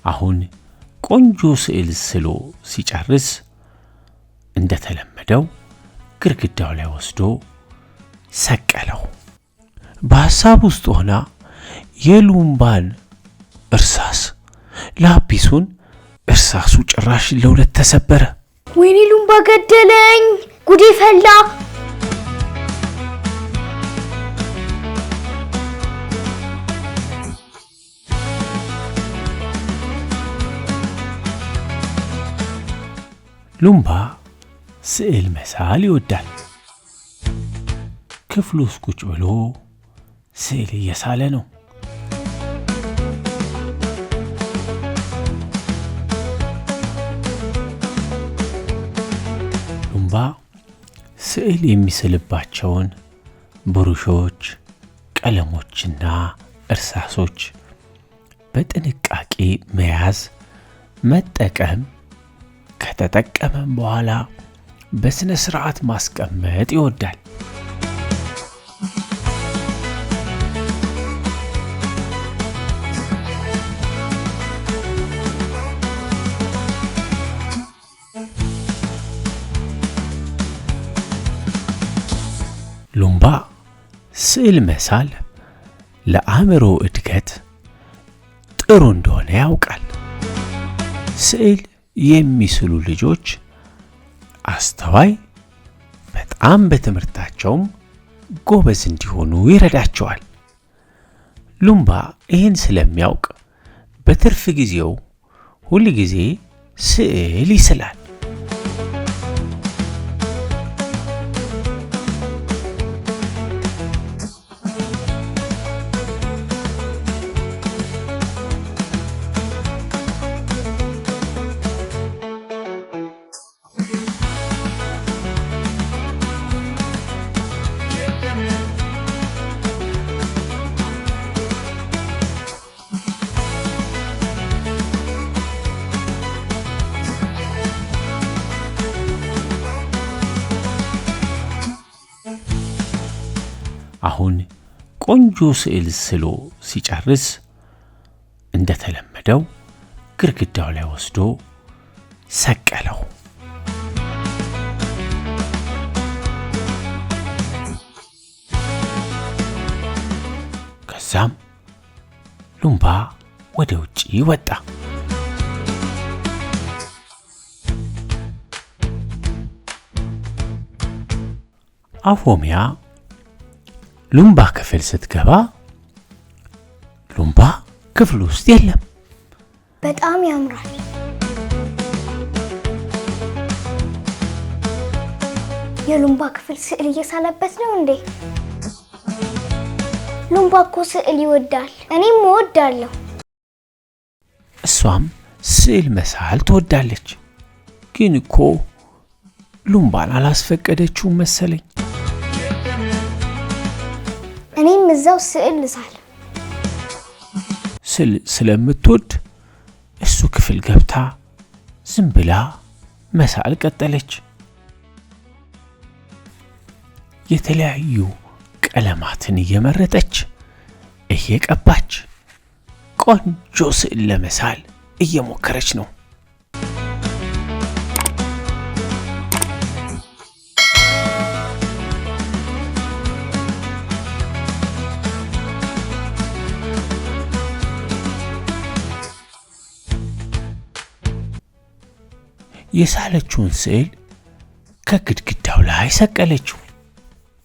አሁን ቆንጆ ስዕል ስሎ ሲጨርስ እንደተለመደው ግድግዳው ላይ ወስዶ ሰቀለው። በሐሳብ ውስጥ ሆና የሉምባን እርሳስ ላጲሱን እርሳሱ ጭራሽ ለሁለት ተሰበረ። ወይኔ ሉምባ ገደለኝ! ጉዴ ፈላ! ሉምባ ስዕል መሳል ይወዳል። ክፍሉ ውስጥ ቁጭ ብሎ ስዕል እየሳለ ነው። ሉምባ ስዕል የሚስልባቸውን ብሩሾች፣ ቀለሞችና እርሳሶች በጥንቃቄ መያዝ፣ መጠቀም፣ ከተጠቀመም በኋላ በስነ ስርዓት ማስቀመጥ ይወዳል። ሉምባ ስዕል መሳል ለአእምሮ እድገት ጥሩ እንደሆነ ያውቃል። ስዕል የሚስሉ ልጆች አስተዋይ፣ በጣም በትምህርታቸውም ጎበዝ እንዲሆኑ ይረዳቸዋል። ሉምባ ይህን ስለሚያውቅ በትርፍ ጊዜው ሁል ጊዜ ስዕል ይስላል። አሁን ቆንጆ ስዕል ስሎ ሲጨርስ እንደተለመደው ግድግዳው ላይ ወስዶ ሰቀለው። ከዛም ሉምባ ወደ ውጪ ወጣ። አፎሚያ ሉምባ ክፍል ስትገባ ሉምባ ክፍል ውስጥ የለም። በጣም ያምራል። የሉምባ ክፍል ስዕል እየሳለበት ነው እንዴ? ሉምባ እኮ ስዕል ይወዳል፣ እኔም እወዳለሁ። እሷም ስዕል መሳል ትወዳለች፣ ግን እኮ ሉምባን አላስፈቀደችውም መሰለኝ። እኔም እዛው ስዕል ልሳል ስለምትወድ እሱ ክፍል ገብታ ዝም ብላ መሳል ቀጠለች። የተለያዩ ቀለማትን እየመረጠች እየቀባች ቆንጆ ስዕል ለመሳል እየሞከረች ነው። የሳለችውን ስዕል ከግድግዳው ላይ ሰቀለችው።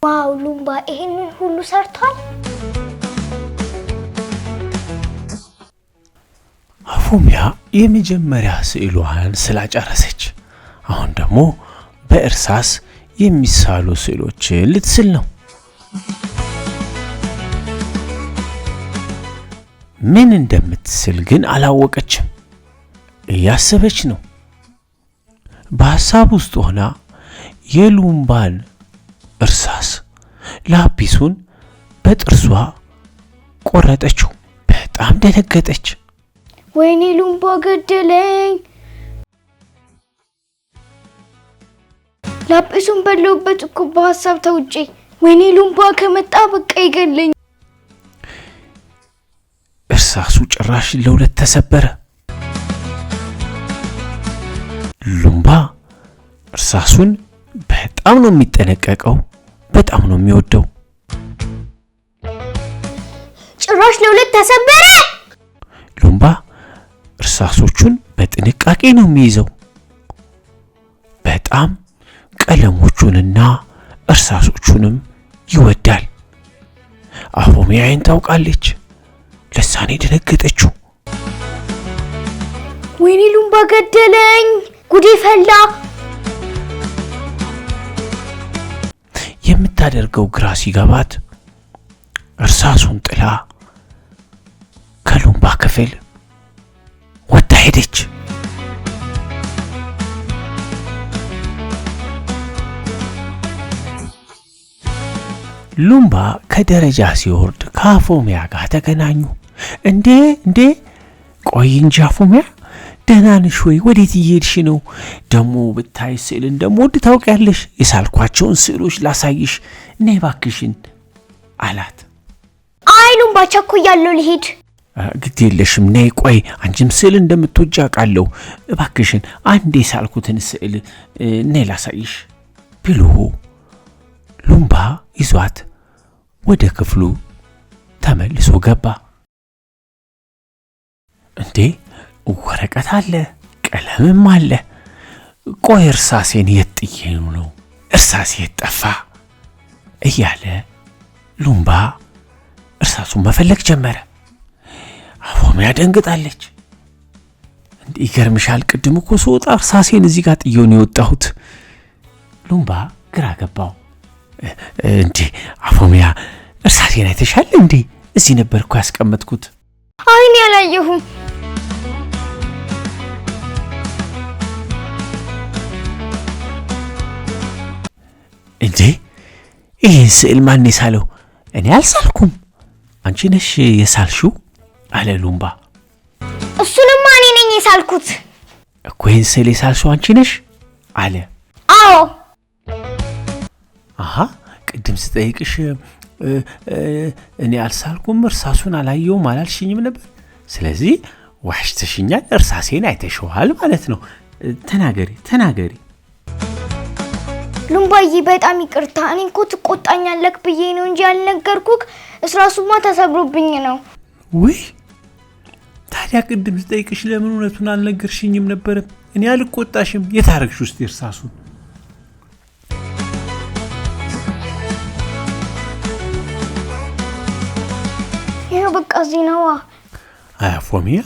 ዋው! ሉምባ ይሄንን ሁሉ ሰርቷል። አፎሚያ የመጀመሪያ ስዕሏን ስላጨረሰች አሁን ደግሞ በእርሳስ የሚሳሉ ስዕሎችን ልትስል ነው። ምን እንደምትስል ግን አላወቀችም፣ እያሰበች ነው። በሐሳብ ውስጥ ሆና የሉምባን እርሳስ ላጲሱን በጥርሷ ቆረጠችው። በጣም ደነገጠች። ወይኔ ሉምባ ገደለኝ! ላጲሱን በለውበት እኮ በሐሳብ ተውጬ። ወይኔ ሉምባ ከመጣ በቃ ይገለኝ። እርሳሱ ጭራሽ ለሁለት ተሰበረ። ሉምባ እርሳሱን በጣም ነው የሚጠነቀቀው፣ በጣም ነው የሚወደው። ጭራሽ ለሁለት ተሰበረ። ሉምባ እርሳሶቹን በጥንቃቄ ነው የሚይዘው። በጣም ቀለሞቹንና እርሳሶቹንም ይወዳል። አፎሚያን ታውቃለች። ለሳኔ ደነገጠችው። ወይኔ ሉምባ ገደለኝ፣ ጉዴ ፈላ። የምታደርገው ግራ ሲገባት እርሳሱን ጥላ ከሉምባ ክፍል ወጣ ሄደች። ሉምባ ከደረጃ ሲወርድ ከአፎሚያ ጋር ተገናኙ። እንዴ ቆይ እንጂ አፎሚያ ደህና ነሽ ወይ? ወዴት እየሄድሽ ነው? ደሞ ብታይ ስዕል እንደምወድ ታውቂያለሽ። የሳልኳቸውን ስዕሎች ላሳይሽ፣ ነይ እባክሽን አላት። አይ ሉምባ ቸኩያለሁ ልሄድ። ግድ የለሽም ነይ፣ ቆይ አንቺም ስዕል እንደምትወጂ አውቃለሁ። እባክሽን አንዴ የሳልኩትን ስዕል ነይ ላሳይሽ ብሎ ሉምባ ይዟት ወደ ክፍሉ ተመልሶ ገባ። እንዴ ወረቀት አለ፣ ቀለምም አለ። ቆይ እርሳሴን የት ጥዬ ነው? እርሳሴ የት ጠፋ? እያለ ሉምባ እርሳሱን መፈለግ ጀመረ። አፎሚያ ደንግጣለች። እንዴ ይገርምሻል፣ ቅድም እኮ ስወጣ እርሳሴን እዚህ ጋር ጥዬው ነው የወጣሁት። ሉምባ ግራ ገባው። እንዴ አፎሚያ እርሳሴን አይተሻል እንዴ? እዚህ ነበር እኮ ያስቀመጥኩት። አይኔ አላየሁም። እንዴ ይህን ስዕል ማን የሳለው? እኔ አልሳልኩም፣ አንቺ ነሽ የሳልሽው አለ ሉምባ። እሱንማ እኔ ነኝ የሳልኩት እኮ። ይህን ስዕል የሳልሽው አንቺ ነሽ አለ። አዎ። አሃ ቅድም ስጠይቅሽ እኔ አልሳልኩም እርሳሱን አላየውም አላልሽኝም ነበር? ስለዚህ ዋሽተሽኛል፣ እርሳሴን አይተሽዋል ማለት ነው። ተናገሪ። ሉምባዬ በጣም ይቅርታ፣ እኔ እኮ ትቆጣኛለህ ብዬ ነው እንጂ ያልነገርኩህ እርሳሱማ ተሰብሮብኝ ነው። ውይ ታዲያ ቅድም ስጠይቅሽ ለምን እውነቱን አልነገርሽኝም ነበር? እኔ አልቆጣሽም። የታረግሽ ውስጥ እርሳሱን? ይሄ በቃ እዚህ ነዋ። አፎሚያ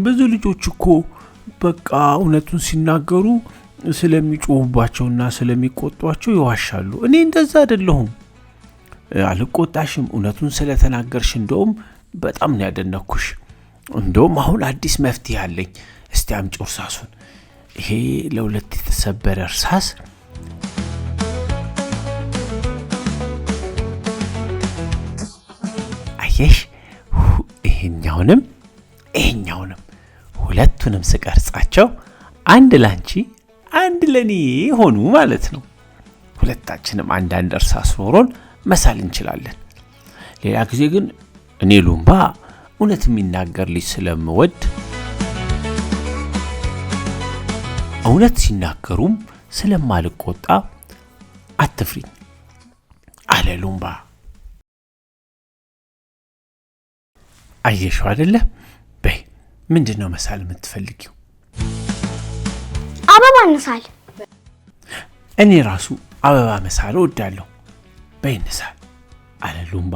ብዙ ልጆች እኮ በቃ እውነቱን ሲናገሩ ስለሚጮሁባቸውና ስለሚቆጧቸው ይዋሻሉ። እኔ እንደዛ አይደለሁም። አልቆጣሽም፣ እውነቱን ስለተናገርሽ እንደውም በጣም ነው ያደነኩሽ። እንደውም አሁን አዲስ መፍትሄ አለኝ። እስቲ አምጪ እርሳሱን። ይሄ ለሁለት የተሰበረ እርሳስ አየሽ፣ ይሄኛውንም ሁለቱንም ስቀርጻቸው አንድ ላንቺ አንድ ለኔ ሆኑ ማለት ነው። ሁለታችንም አንዳንድ እርሳስ ኖሮን መሳል እንችላለን። ሌላ ጊዜ ግን እኔ ሉምባ እውነት የሚናገር ልጅ ስለምወድ እውነት ሲናገሩም ስለማልቆጣ አትፍሪኝ አለ ሉምባ። አየሽው አይደለ? በይ ምንድነው መሳል የምትፈልጊው? አበባ እንሳል። እኔ ራሱ አበባ መሳል እወዳለሁ። በይ እንሳል አለ ሉምባ።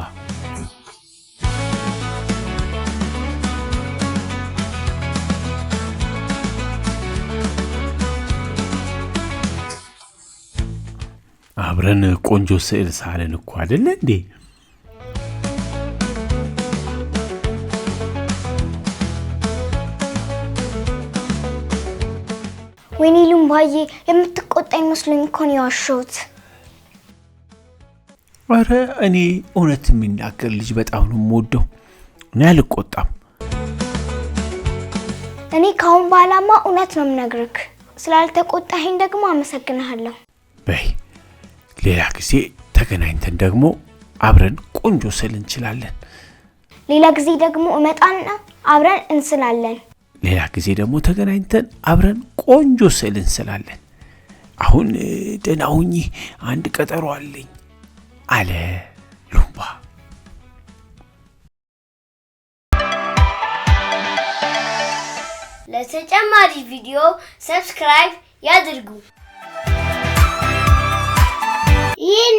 አብረን ቆንጆ ስዕል ሳለን እኮ አይደለ እንዴ? ወይኔ ሉምባዬ የምትቆጣኝ መስሎኝ እኮ ነው ያዋሸሁት። ኧረ እኔ እውነት የሚናገር ልጅ በጣም ነው የምወደው። እኔ አልቆጣም። እኔ ካሁን በኋላማ እውነት ነው የምነግርህ። ስላልተቆጣኸኝ ደግሞ አመሰግንሃለሁ። በይ ሌላ ጊዜ ተገናኝተን ደግሞ አብረን ቆንጆ ስዕል እንችላለን። ሌላ ጊዜ ደግሞ እመጣና አብረን እንስላለን። ሌላ ጊዜ ደግሞ ተገናኝተን አብረን ቆንጆ ስዕል እንስላለን። አሁን ደህና ሁኚ፣ አንድ ቀጠሮ አለኝ አለ ሉምባ። ለተጨማሪ ቪዲዮ ሰብስክራይብ ያድርጉ። ይህን